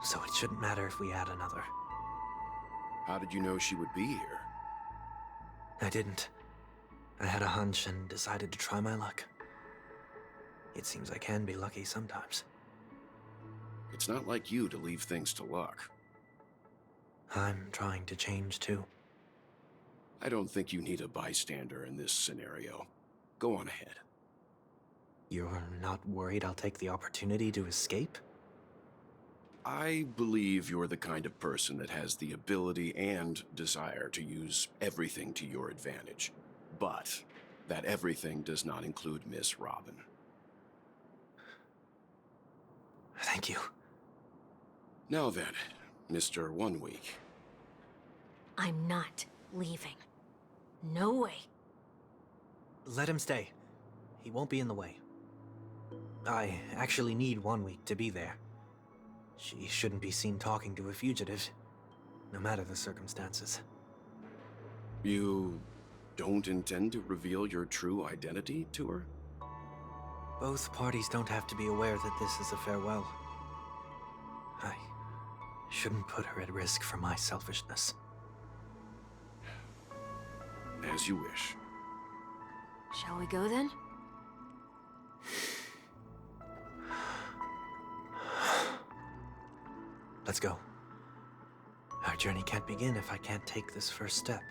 so it shouldn't matter if we add another. How did you know she would be here? I didn't. I had a hunch and decided to try my luck. It seems I can be lucky sometimes. It's not like you to leave things to luck. I'm trying to change too. I don't think you need a bystander in this scenario. Go on ahead. You're not worried I'll take the opportunity to escape? I believe you're the kind of person that has the ability and desire to use everything to your advantage. But that everything does not include Miss Robin. Thank you. Now then, Mr. 1 Week. I'm not leaving. No way. Let him stay. He won't be in the way. I actually need 1 week to be there. She shouldn't be seen talking to a fugitive, no matter the circumstances. You don't intend to reveal your true identity to her? Both parties don't have to be aware that this is a farewell. I shouldn't put her at risk for my selfishness. As you wish. Shall we go then? Let's go. Our journey can't begin if I can't take this first step.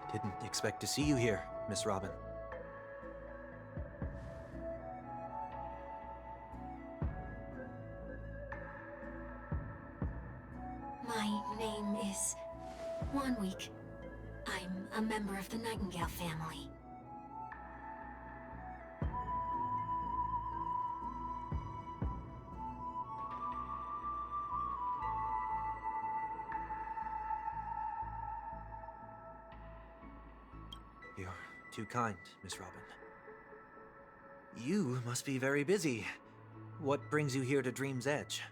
I didn't expect to see you here, Miss Robin. My name is 1 Week. I'm a member of the Nightingale family. You're too kind, Miss Robin. You must be very busy. What brings you here to Dream's Edge?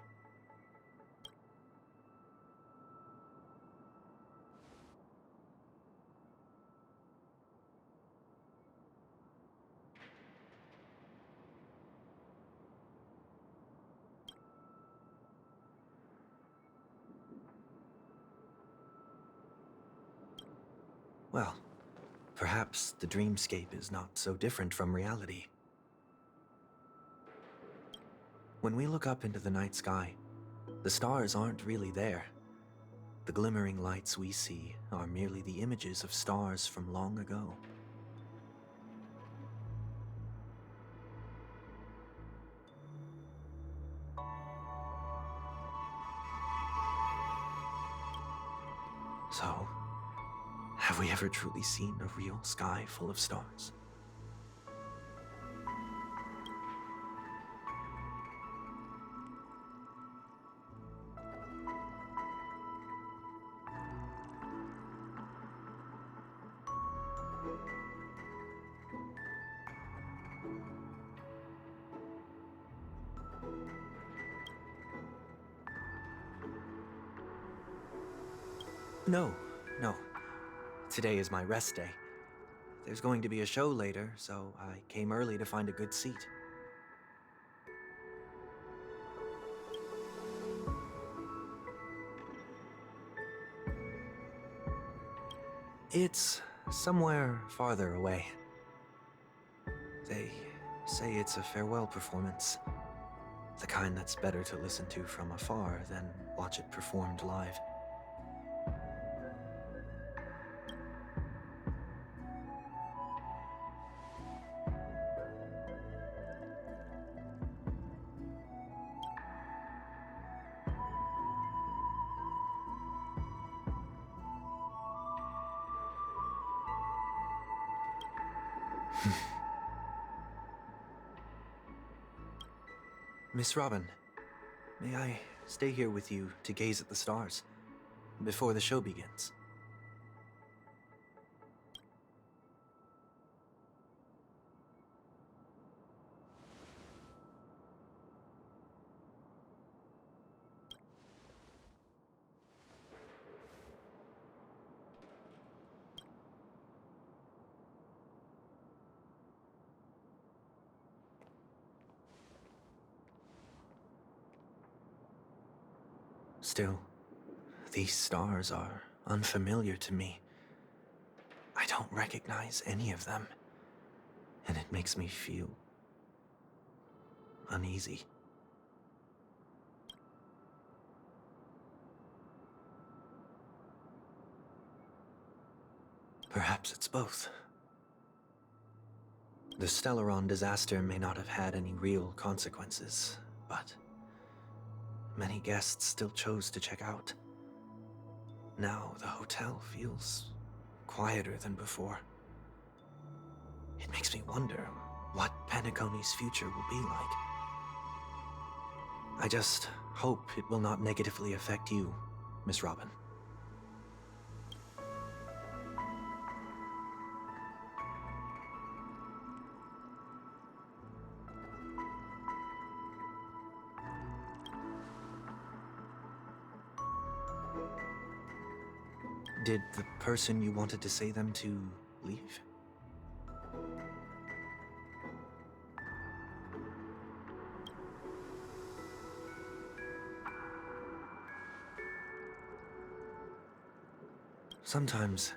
Well, perhaps the dreamscape is not so different from reality. When we look up into the night sky, the stars aren't really there. The glimmering lights we see are merely the images of stars from long ago. So, have we ever truly seen a real sky full of stars? No, no. Today is my rest day. There's going to be a show later, so I came early to find a good seat. It's somewhere farther away. They say it's a farewell performance. The kind that's better to listen to from afar than watch it performed live. Miss Robin, May I stay here with you to gaze at the stars before the show begins? Still, these stars are unfamiliar to me. I don't recognize any of them, and it makes me feel uneasy. Perhaps it's both. The Stellaron disaster may not have had any real consequences, but many guests still chose to check out. Now the hotel feels quieter than before. It makes me wonder what Penacony's future will be like. I just hope it will not negatively affect you, Miss Robin. Did the person you wanted to say them to leave? Sometimes,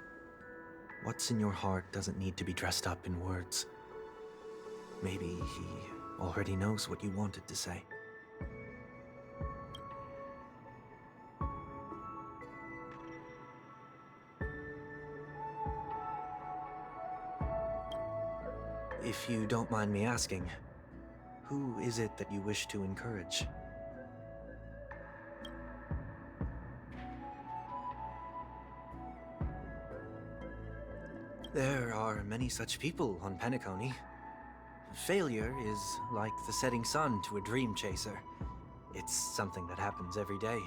what's in your heart doesn't need to be dressed up in words. Maybe he already knows what you wanted to say. If you don't mind me asking, who is it that you wish to encourage? There are many such people on Penacony. Failure is like the setting sun to a dream chaser. It's something that happens every day.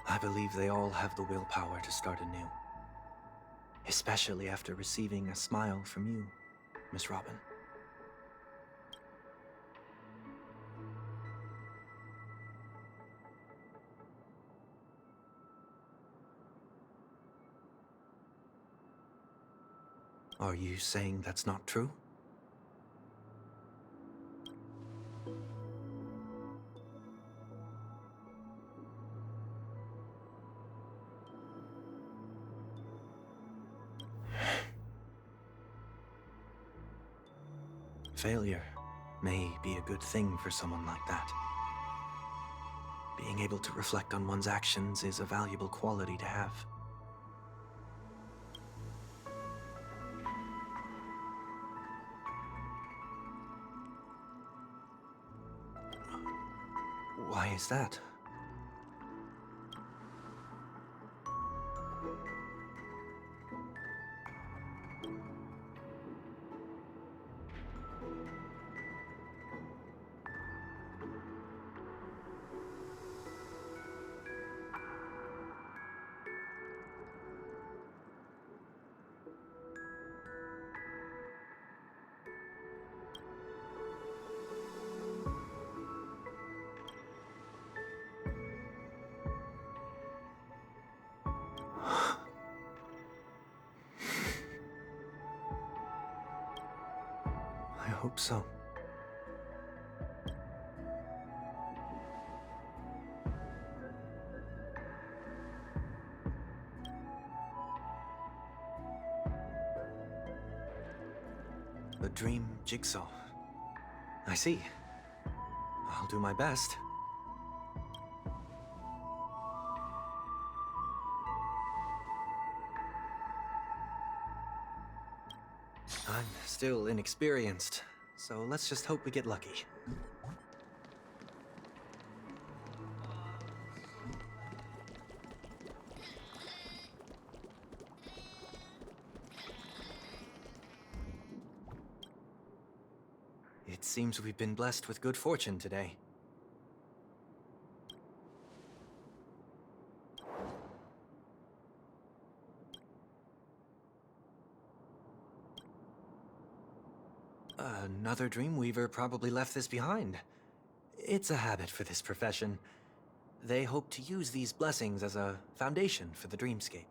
I believe they all have the willpower to start anew. Especially after receiving a smile from you, Miss Robin. Are you saying that's not true? Failure may be a good thing for someone like that. Being able to reflect on one's actions is a valuable quality to have. Why is that? I hope so. The dream jigsaw. I see. I'll do my best. I'm still inexperienced, so let's just hope we get lucky. It seems we've been blessed with good fortune today. Another Dreamweaver probably left this behind. It's a habit for this profession. They hope to use these blessings as a foundation for the dreamscape.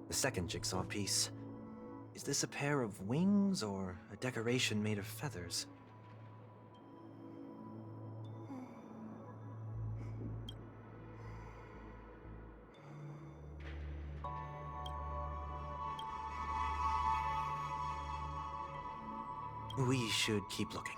The second jigsaw piece. Is this a pair of wings or a decoration made of feathers? We should keep looking.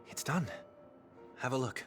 It's done. Have a look.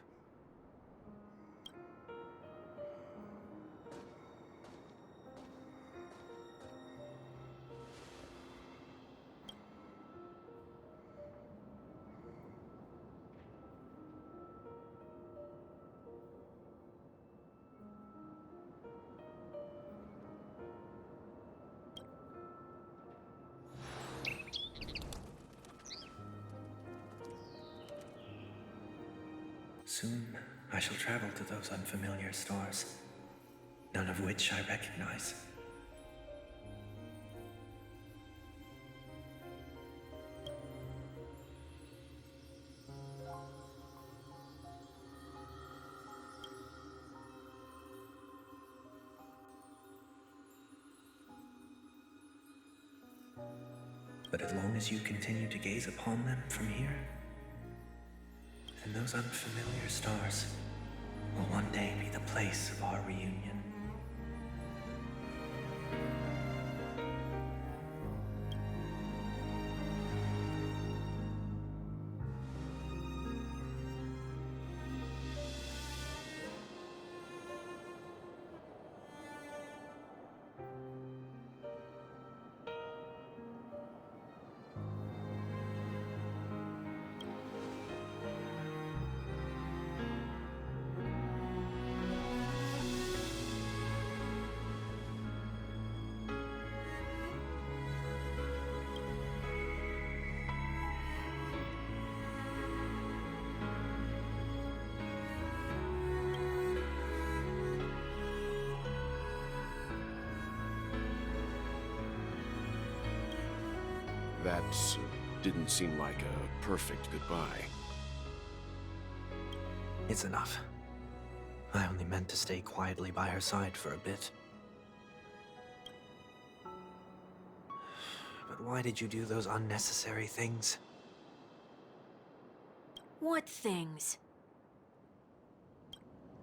Soon, I shall travel to those unfamiliar stars, none of which I recognize. But as long as you continue to gaze upon them from here, then those unfamiliar stars will one day be the place of our reunion. That didn't seem like a perfect goodbye. It's enough. I only meant to stay quietly by her side for a bit. But why did you do those unnecessary things? What things?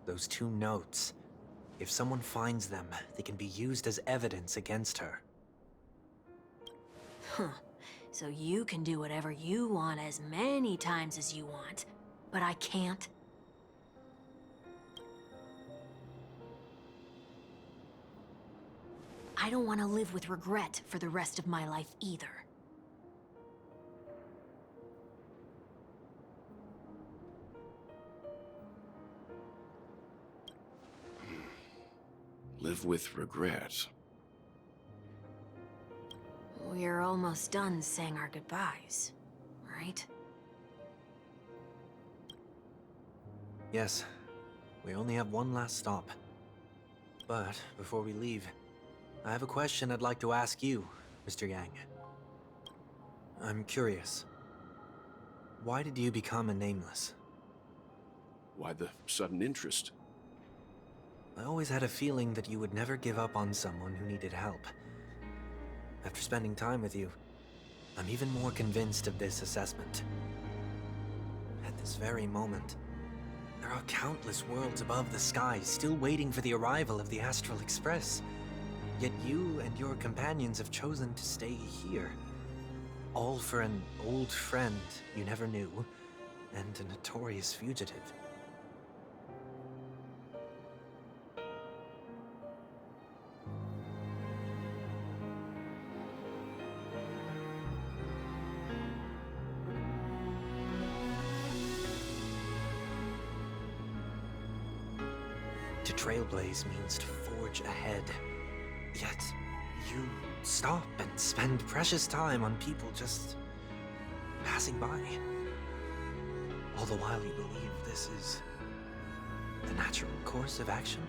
Those two notes. If someone finds them, they can be used as evidence against her. Huh. So you can do whatever you want as many times as you want, but I can't? I don't want to live with regret for the rest of my life either. Live with regret. We're almost done saying our goodbyes, right? Yes, we only have one last stop. But before we leave, I have a question I'd like to ask you, Mr. Yang. I'm curious. Why did you become a nameless? Why the sudden interest? I always had a feeling that you would never give up on someone who needed help. After spending time with you, I'm even more convinced of this assessment. At this very moment, there are countless worlds above the sky still waiting for the arrival of the Astral Express. Yet you and your companions have chosen to stay here. All for an old friend you never knew, and a notorious fugitive. To trailblaze means to forge ahead. Yet, you stop and spend precious time on people just passing by. All the while you believe this is the natural course of action.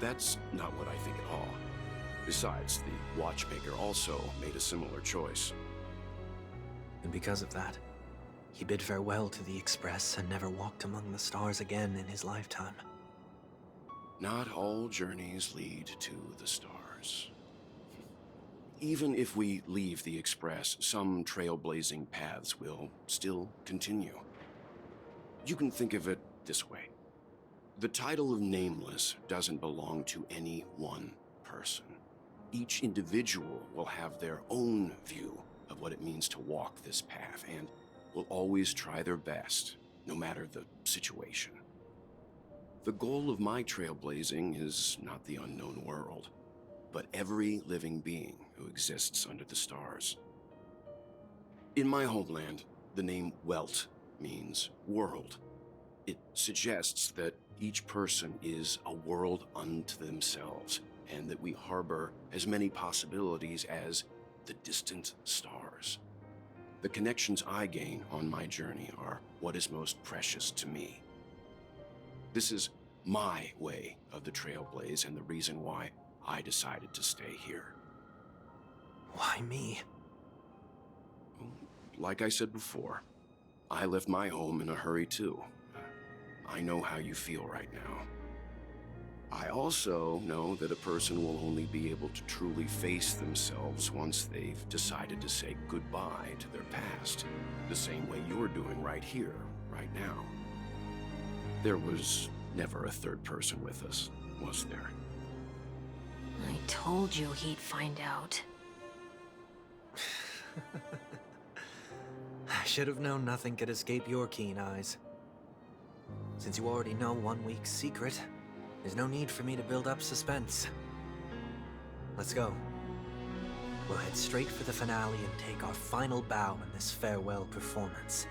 That's not what I think at all. Besides, the watchmaker also made a similar choice. And because of that, he bid farewell to the Express and never walked among the stars again in his lifetime. Not all journeys lead to the stars. Even if we leave the Express, some trailblazing paths will still continue. You can think of it this way. The title of Nameless doesn't belong to any one person. Each individual will have their own view of what it means to walk this path and will always try their best, no matter the situation. The goal of my trailblazing is not the unknown world, but every living being who exists under the stars. In my homeland, the name Welt means world. It suggests that each person is a world unto themselves, and that we harbor as many possibilities as the distant stars. The connections I gain on my journey are what is most precious to me. This is my way of the trailblaze and the reason why I decided to stay here. Why me? Like I said before, I left my home in a hurry too. I know how you feel right now. I also know that a person will only be able to truly face themselves once they've decided to say goodbye to their past, the same way you're doing right here, right now. There was never a third person with us, was there? I told you he'd find out. I should have known nothing could escape your keen eyes. Since you already know 1 week's secret, there's no need for me to build up suspense. Let's go. We'll head straight for the finale and take our final bow in this farewell performance.